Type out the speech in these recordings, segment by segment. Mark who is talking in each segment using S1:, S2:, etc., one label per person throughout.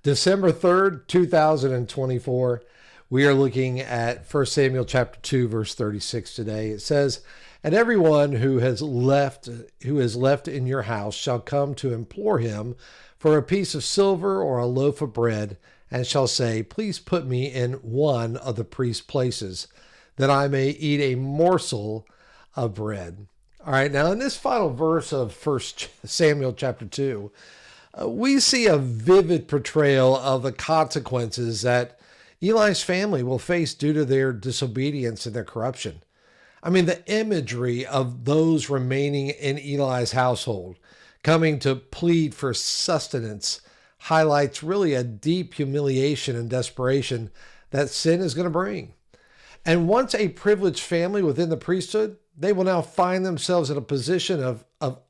S1: December 3rd, 2024. We are looking at 1 Samuel chapter 2, verse 36 today. It says, "And everyone who has left in your house shall come to implore him for a piece of silver or a loaf of bread, and shall say, please put me in one of the priest's places, that I may eat a morsel of bread." All right, now in this final verse of 1 Samuel chapter 2, we see a vivid portrayal of the consequences that Eli's family will face due to their disobedience and their corruption. I mean, the imagery of those remaining in Eli's household coming to plead for sustenance highlights really a deep humiliation and desperation that sin is going to bring. And once a privileged family within the priesthood, they will now find themselves in a position of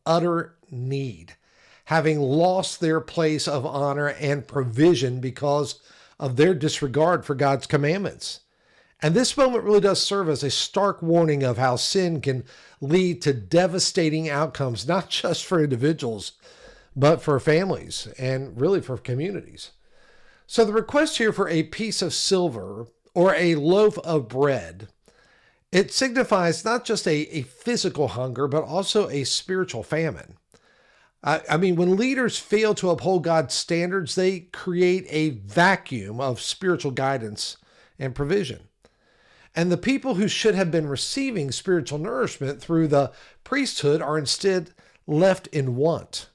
S1: utter need, having lost their place of honor and provision because of their disregard for God's commandments. And this moment really does serve as a stark warning of how sin can lead to devastating outcomes, not just for individuals, but for families and really for communities. So the request here for a piece of silver or a loaf of bread, it signifies not just a physical hunger, but also a spiritual famine. I mean, when leaders fail to uphold God's standards, they create a vacuum of spiritual guidance and provision. And the people who should have been receiving spiritual nourishment through the priesthood are instead left in want.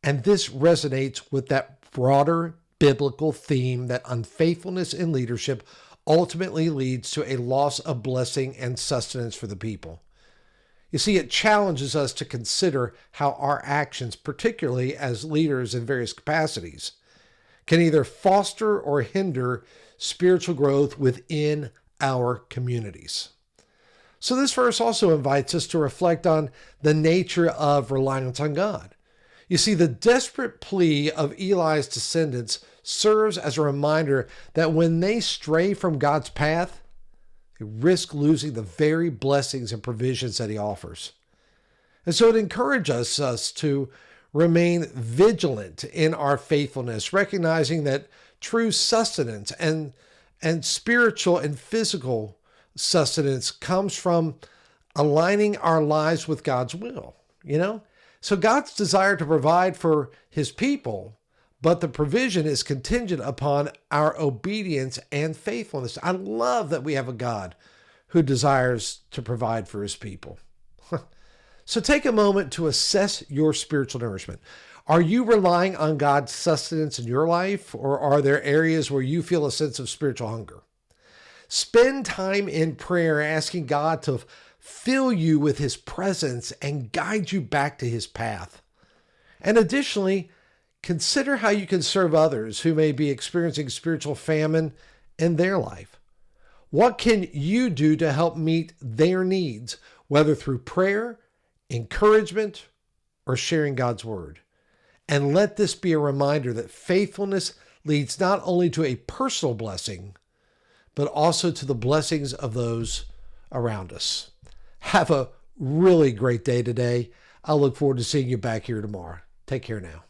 S1: And this resonates with that broader biblical theme that unfaithfulness in leadership ultimately leads to a loss of blessing and sustenance for the people. You see, it challenges us to consider how our actions, particularly as leaders in various capacities, can either foster or hinder spiritual growth within our communities. So this verse also invites us to reflect on the nature of reliance on God. You see, the desperate plea of Eli's descendants serves as a reminder that when they stray from God's path, they risk losing the very blessings and provisions that he offers. And so it encourages us to remain vigilant in our faithfulness, recognizing that true sustenance and spiritual and physical sustenance comes from aligning our lives with God's will, So God's desire to provide for his people, but the provision is contingent upon our obedience and faithfulness. I love that we have a God who desires to provide for his people. So take a moment to assess your spiritual nourishment. Are you relying on God's sustenance in your life, or are there areas where you feel a sense of spiritual hunger? Spend time in prayer asking God to fill you with his presence and guide you back to his path. And additionally, consider how you can serve others who may be experiencing spiritual famine in their life. What can you do to help meet their needs, whether through prayer, encouragement, or sharing God's word? And let this be a reminder that faithfulness leads not only to a personal blessing, but also to the blessings of those around us. Have a really great day today. I look forward to seeing you back here tomorrow. Take care now.